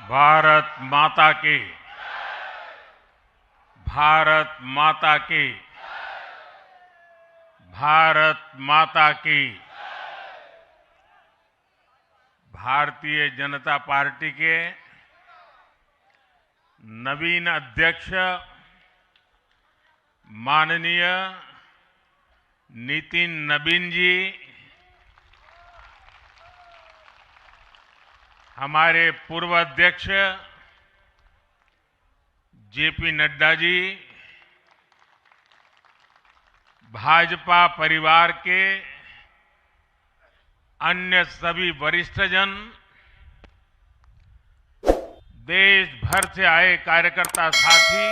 भारत माता की। भारत माता की। भारत माता की। भारतीय जनता पार्टी के नवीन अध्यक्ष माननीय नितिन नबीन जी, हमारे पूर्व अध्यक्ष जेपी नड्डा जी, भाजपा परिवार के अन्य सभी वरिष्ठजन, देश भर से आए कार्यकर्ता साथी,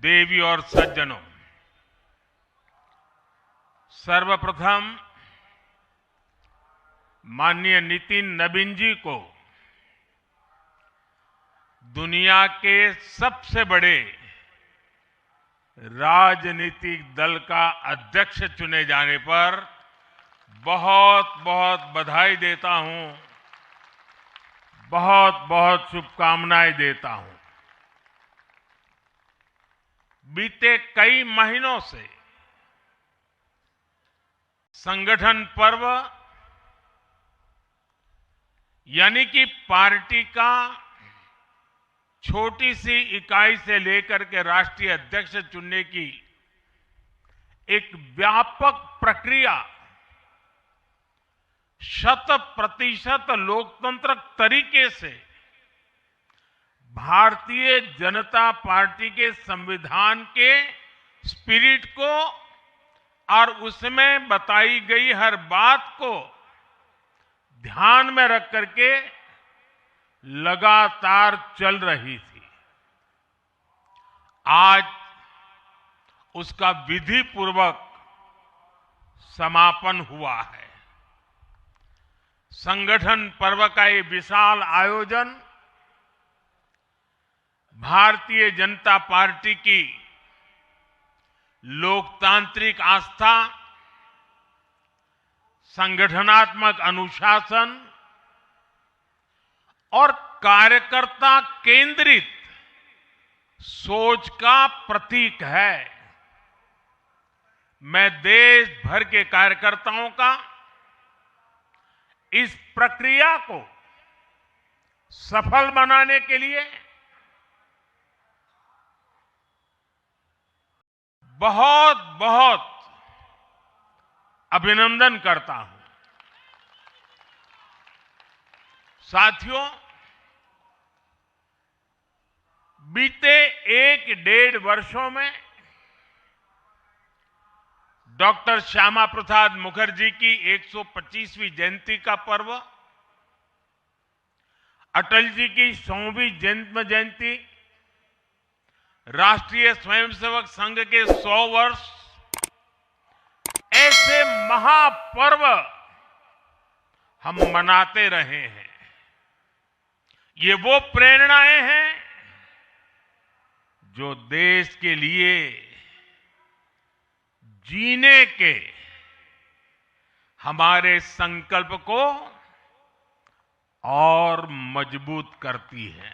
देवी और सज्जनों, सर्वप्रथम माननीय नितिन नबीन जी को दुनिया के सबसे बड़े राजनीतिक दल का अध्यक्ष चुने जाने पर बहुत बहुत बधाई देता हूं, बहुत बहुत शुभकामनाएं देता हूं। बीते कई महीनों से संगठन पर्व यानी कि पार्टी का छोटी सी इकाई से लेकर के राष्ट्रीय अध्यक्ष चुनने की एक व्यापक प्रक्रिया 100% लोकतंत्र तरीके से भारतीय जनता पार्टी के संविधान के स्पिरिट को और उसमें बताई गई हर बात को ध्यान में रख करके लगातार चल रही थी। आज उसका विधि पूर्वक समापन हुआ है। संगठन पर्व का ये विशाल आयोजन भारतीय जनता पार्टी की लोकतांत्रिक आस्था, संगठनात्मक अनुशासन और कार्यकर्ता केंद्रित सोच का प्रतीक है। मैं देश भर के कार्यकर्ताओं का इस प्रक्रिया को सफल बनाने के लिए बहुत बहुत अभिनंदन करता हूं। साथियों, बीते 1-1.5 वर्षों में डॉक्टर श्यामा प्रसाद मुखर्जी की 125वीं जयंती का पर्व, अटल जी की 100वीं जन्म जयंती, राष्ट्रीय स्वयंसेवक संघ के 100 वर्ष, ऐसे महापर्व हम मनाते रहे हैं। ये वो प्रेरणाएं हैं जो देश के लिए जीने के हमारे संकल्प को और मजबूत करती है।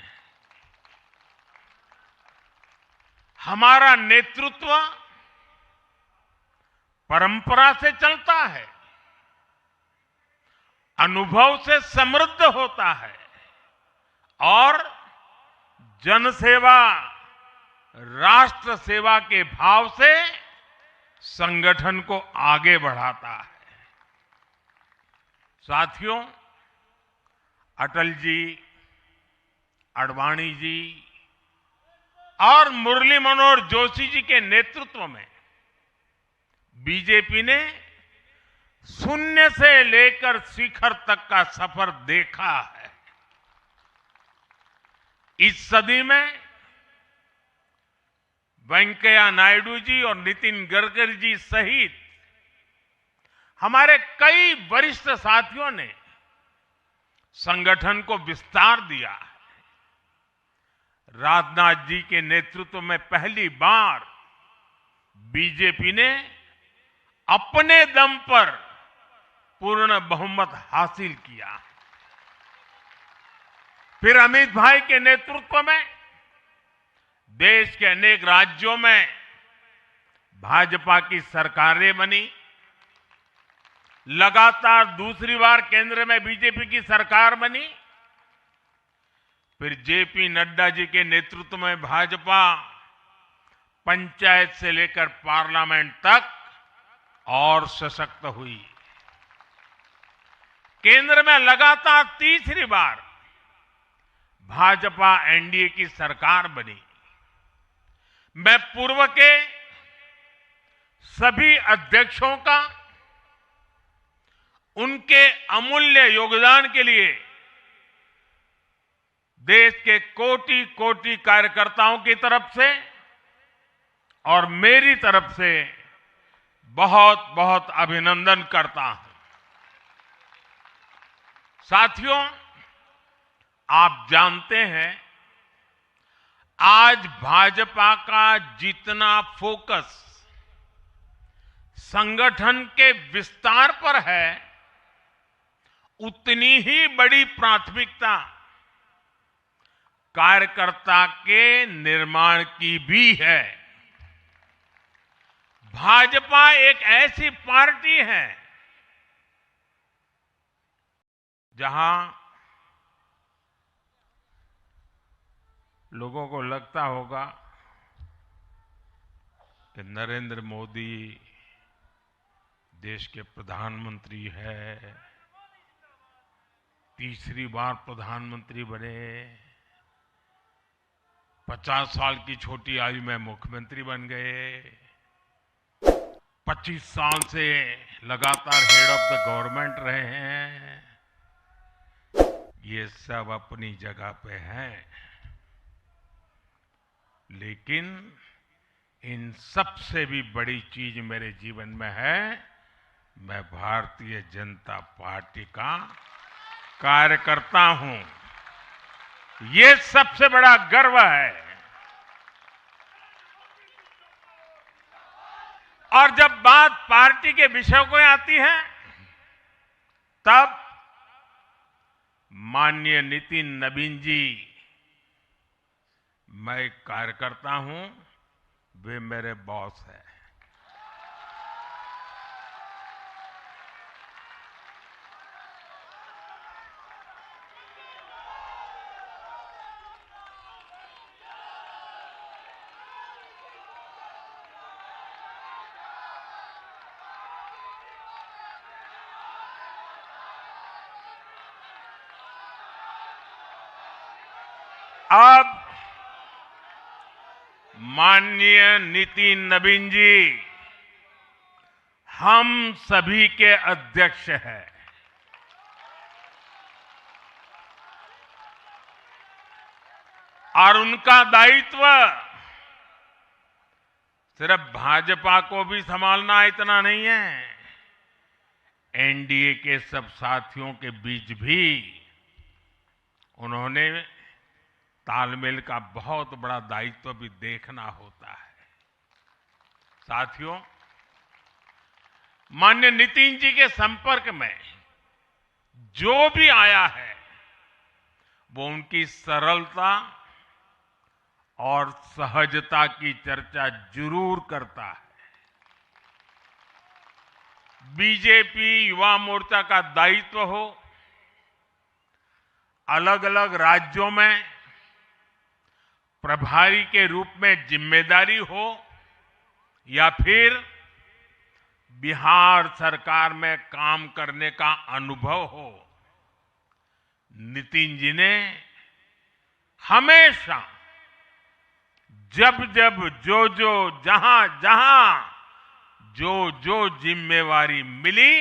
हमारा नेतृत्व परंपरा से चलता है, अनुभव से समृद्ध होता है और जनसेवा, राष्ट्र सेवा के भाव से संगठन को आगे बढ़ाता है। साथियों, अटल जी, आडवाणी जी और मुरली मनोहर जोशी जी के नेतृत्व में बीजेपी ने शून्य से लेकर शिखर तक का सफर देखा है। इस सदी में वेंकैया नायडू जी और नितिन गडकरी जी सहित हमारे कई वरिष्ठ साथियों ने संगठन को विस्तार दिया है। राजनाथ जी के नेतृत्व में पहली बार बीजेपी ने अपने दम पर पूर्ण बहुमत हासिल किया। फिर अमित भाई के नेतृत्व में देश के अनेक राज्यों में भाजपा की सरकारें बनी। लगातार दूसरी बार केंद्र में बीजेपी की सरकार बनी। फिर जेपी नड्डा जी के नेतृत्व में भाजपा पंचायत से लेकर पार्लियामेंट तक और सशक्त हुई। केंद्र में लगातार तीसरी बार भाजपा एनडीए की सरकार बनी। मैं पूर्व के सभी अध्यक्षों का उनके अमूल्य योगदान के लिए देश के कोटि कोटि कार्यकर्ताओं की तरफ से और मेरी तरफ से बहुत बहुत अभिनंदन करता हूं। साथियों, आप जानते हैं आज भाजपा का जितना फोकस संगठन के विस्तार पर है, उतनी ही बड़ी प्राथमिकता कार्यकर्ता के निर्माण की भी है। भाजपा एक ऐसी पार्टी है जहां लोगों को लगता होगा कि नरेंद्र मोदी देश के प्रधानमंत्री है, तीसरी बार प्रधानमंत्री बने, 50 साल की छोटी आयु में मुख्यमंत्री बन गए, 25 साल से लगातार हेड ऑफ द गवर्नमेंट रहे हैं। ये सब अपनी जगह पे हैं, लेकिन इन सबसे भी बड़ी चीज मेरे जीवन में है, मैं भारतीय जनता पार्टी का कार्यकर्ता हूं। ये सबसे बड़ा गर्व है। और जब बात पार्टी के विषयों को आती है, तब माननीय नितिन नवीन जी, मैं एक कार्यकर्ता हूं, वे मेरे बॉस हैं। अब माननीय नितिन नवीन जी हम सभी के अध्यक्ष हैं। और उनका दायित्व सिर्फ भाजपा को भी संभालना इतना नहीं है, एनडीए के सब साथियों के बीच भी उन्होंने तालमेल का बहुत बड़ा दायित्व भी देखना होता है। साथियों, माननीय नितिन जी के संपर्क में जो भी आया है, वो उनकी सरलता और सहजता की चर्चा जरूर करता है। बीजेपी युवा मोर्चा का दायित्व हो, अलग अलग राज्यों में प्रभारी के रूप में जिम्मेदारी हो, या फिर बिहार सरकार में काम करने का अनुभव हो, नितिन जी ने हमेशा जब जब जो जहां जो जिम्मेवारी मिली,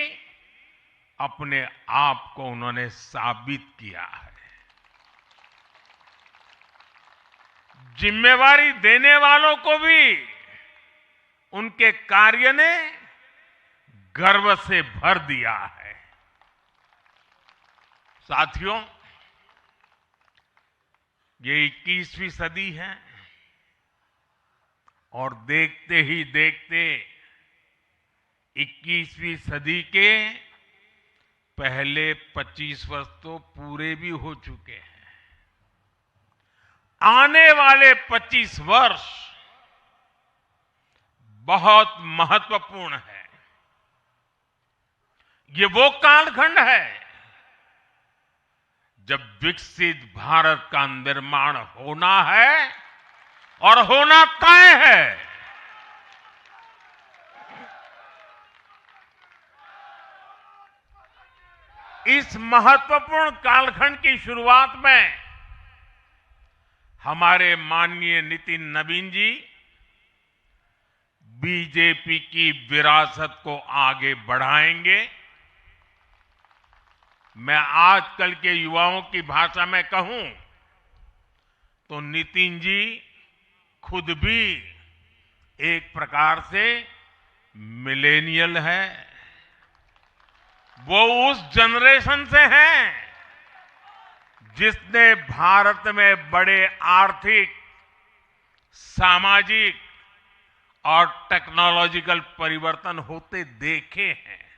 अपने आप को उन्होंने साबित किया है। जिम्मेवारी देने वालों को भी उनके कार्य ने गर्व से भर दिया है। साथियों, ये 21वीं सदी है और देखते ही देखते 21वीं सदी के पहले 25 वर्ष तो पूरे भी हो चुके हैं। आने वाले 25 वर्ष बहुत महत्वपूर्ण है। ये वो कालखंड है जब विकसित भारत का निर्माण होना है और होना तय है। इस महत्वपूर्ण कालखंड की शुरुआत में हमारे माननीय नितिन नवीन जी बीजेपी की विरासत को आगे बढ़ाएंगे। मैं आजकल के युवाओं की भाषा में कहूं तो नितिन जी खुद भी एक प्रकार से मिलेनियल है। वो उस जनरेशन से हैं जिसने भारत में बड़े आर्थिक, सामाजिक और टेक्नोलॉजिकल परिवर्तन होते देखे हैं।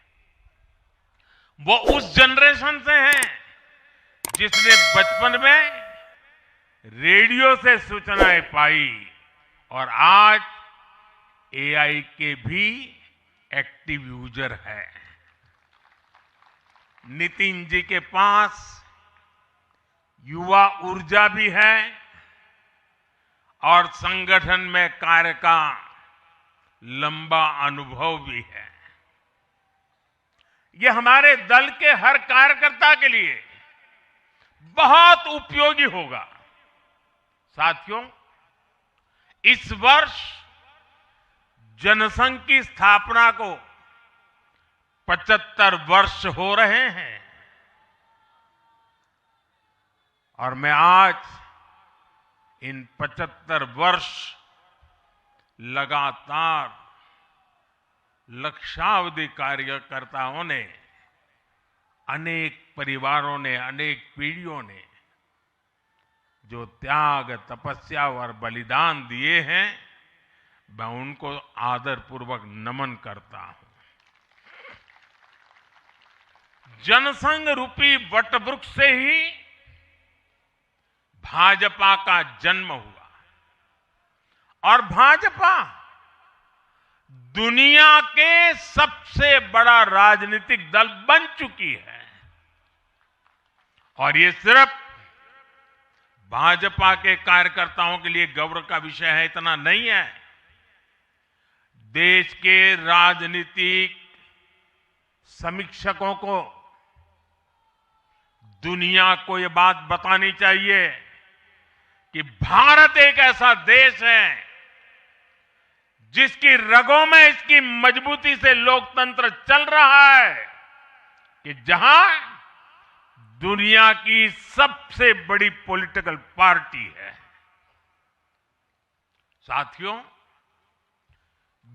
वो उस जनरेशन से हैं जिसने बचपन में रेडियो से सूचनाएं पाई और आज एआई के भी एक्टिव यूजर है। नितिन जी के पास युवा ऊर्जा भी है और संगठन में कार्य का लंबा अनुभव भी है। ये हमारे दल के हर कार्यकर्ता के लिए बहुत उपयोगी होगा। साथियों, इस वर्ष जनसंघ की स्थापना को 75 वर्ष हो रहे हैं और मैं आज इन 75 वर्ष लगातार लक्षावधि कार्यकर्ताओं ने, अनेक परिवारों ने, अनेक पीढ़ियों ने जो त्याग, तपस्या और बलिदान दिए हैं, मैं उनको आदरपूर्वक नमन करता हूं। जनसंघ रूपी वटवृक्ष से ही भाजपा का जन्म हुआ और भाजपा दुनिया के सबसे बड़ा राजनीतिक दल बन चुकी है। और ये सिर्फ भाजपा के कार्यकर्ताओं के लिए गौरव का विषय है इतना नहीं है। देश के राजनीतिक समीक्षकों को दुनिया को ये बात बतानी चाहिए कि भारत एक ऐसा देश है जिसकी रगों में इसकी मजबूती से लोकतंत्र चल रहा है, कि जहां दुनिया की सबसे बड़ी पॉलिटिकल पार्टी है। साथियों,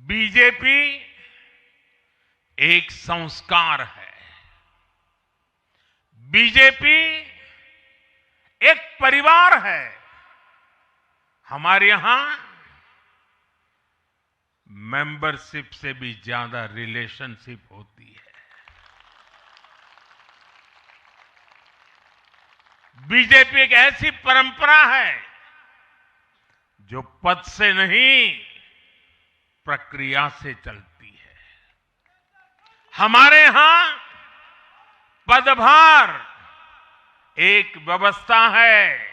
बीजेपी एक संस्कार है। बीजेपी एक परिवार है। हमारे यहां मेंबरशिप से भी ज्यादा रिलेशनशिप होती है। बीजेपी एक ऐसी परंपरा है जो पद से नहीं, प्रक्रिया से चलती है। हमारे यहां पदभार एक व्यवस्था है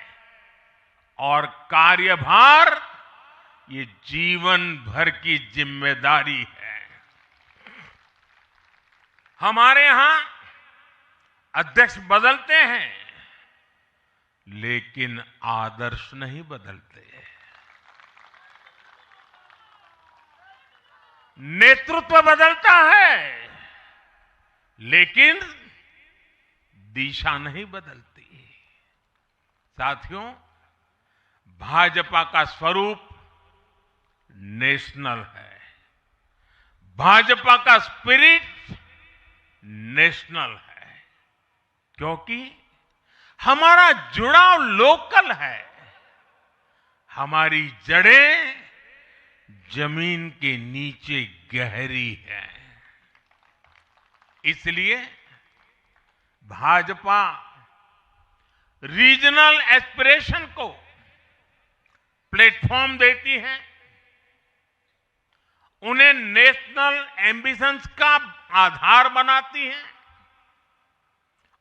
और कार्यभार ये जीवन भर की जिम्मेदारी है। हमारे यहां अध्यक्ष बदलते हैं लेकिन आदर्श नहीं बदलते। नेतृत्व बदलता है लेकिन दिशा नहीं बदलती। साथियों, भाजपा का स्वरूप नेशनल है। भाजपा का स्पिरिट नेशनल है, क्योंकि हमारा जुड़ाव लोकल है। हमारी जड़ें जमीन के नीचे गहरी है। इसलिए भाजपा रीजनल एस्पिरेशन को प्लेटफॉर्म देती है, उन्हें नेशनल एम्बिशंस का आधार बनाती है।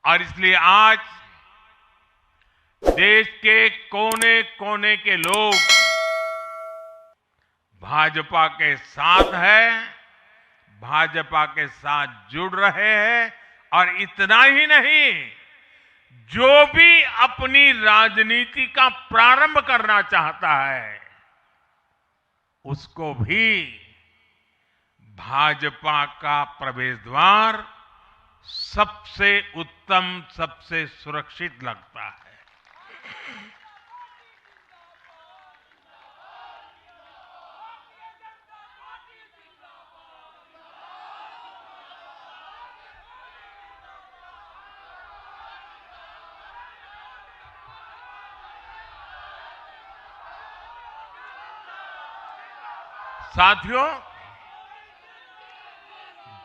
और इसलिए आज देश के कोने कोने के लोग भाजपा के साथ हैं, भाजपा के साथ जुड़ रहे हैं। और इतना ही नहीं, जो भी अपनी राजनीति का प्रारंभ करना चाहता है, उसको भी भाजपा का प्रवेश द्वार सबसे उत्तम, सबसे सुरक्षित लगता है। साथियों,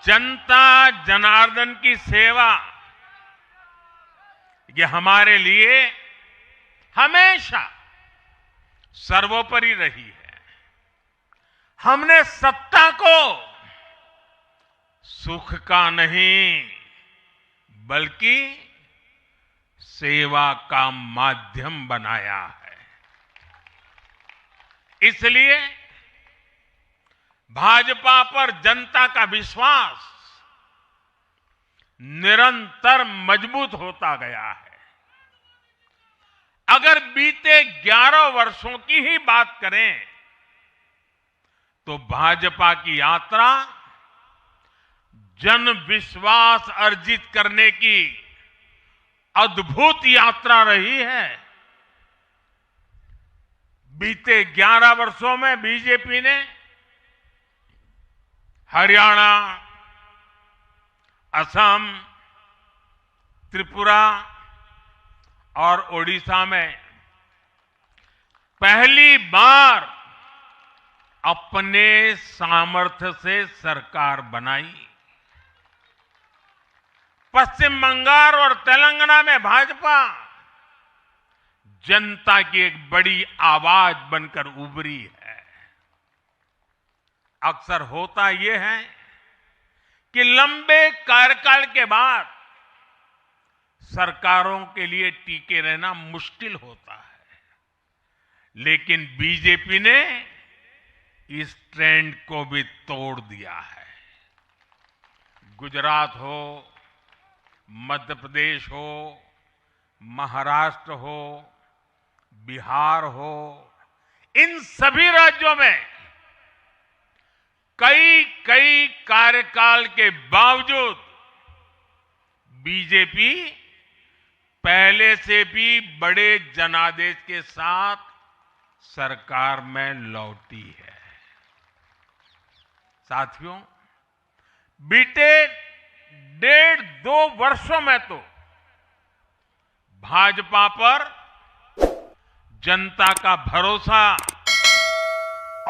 जनता जनार्दन की सेवा ये हमारे लिए हमेशा सर्वोपरि रही है। हमने सत्ता को सुख का नहीं बल्कि सेवा का माध्यम बनाया है। इसलिए भाजपा पर जनता का विश्वास निरंतर मजबूत होता गया है। अगर बीते 11 वर्षों की ही बात करें तो भाजपा की यात्रा जन विश्वास अर्जित करने की अद्भुत यात्रा रही है। बीते 11 वर्षों में बीजेपी ने हरियाणा, असम, त्रिपुरा और ओडिशा में पहली बार अपने सामर्थ्य से सरकार बनाई। पश्चिम बंगाल और तेलंगाना में भाजपा जनता की एक बड़ी आवाज बनकर उभरी है। अक्सर होता यह है कि लंबे कार्यकाल के बाद सरकारों के लिए टिके रहना मुश्किल होता है, लेकिन बीजेपी ने इस ट्रेंड को भी तोड़ दिया है। गुजरात हो, मध्य प्रदेश हो, महाराष्ट्र हो, बिहार हो, इन सभी राज्यों में कई कार्यकाल के बावजूद बीजेपी पहले से भी बड़े जनादेश के साथ सरकार में लौटी है। साथियों, बीते 1.5-2 वर्षों में तो भाजपा पर जनता का भरोसा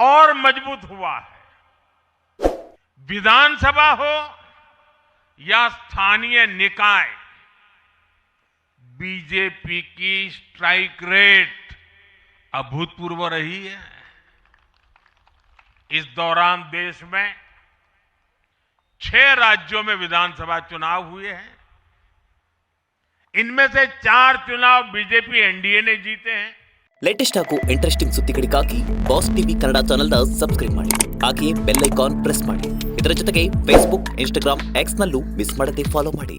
और मजबूत हुआ है। विधानसभा हो या स्थानीय निकाय, बीजेपी की स्ट्राइक रेट अभूतपूर्व रही है। इस दौरान देश में 6 राज्यों में विधानसभा चुनाव हुए हैं। इनमें से 4 चुनाव बीजेपी एनडीए ने जीते हैं। ಲೇಟೆಸ್ಟ್ ಹಾಗೂ ಇಂಟ್ರೆಸ್ಟಿಂಗ್ ಸುದ್ದಿಗಳಿಗಾಗಿ ಬಾಸ್ ಟಿವಿ ಕನ್ನಡ ಚಾನೆಲ್ನ ಸಬ್ಸ್ಕ್ರೈಬ್ ಮಾಡಿ, ಹಾಗೆಯೇ ಬೆಲ್ ಐಕಾನ್ ಪ್ರೆಸ್ ಮಾಡಿ. ಇದರ ಜೊತೆಗೆ ಫೇಸ್ಬುಕ್, ಇನ್ಸ್ಟಾಗ್ರಾಮ್, ಎಕ್ಸ್ನಲ್ಲೂ ಮಿಸ್ ಮಾಡದೆ ಫಾಲೋ ಮಾಡಿ.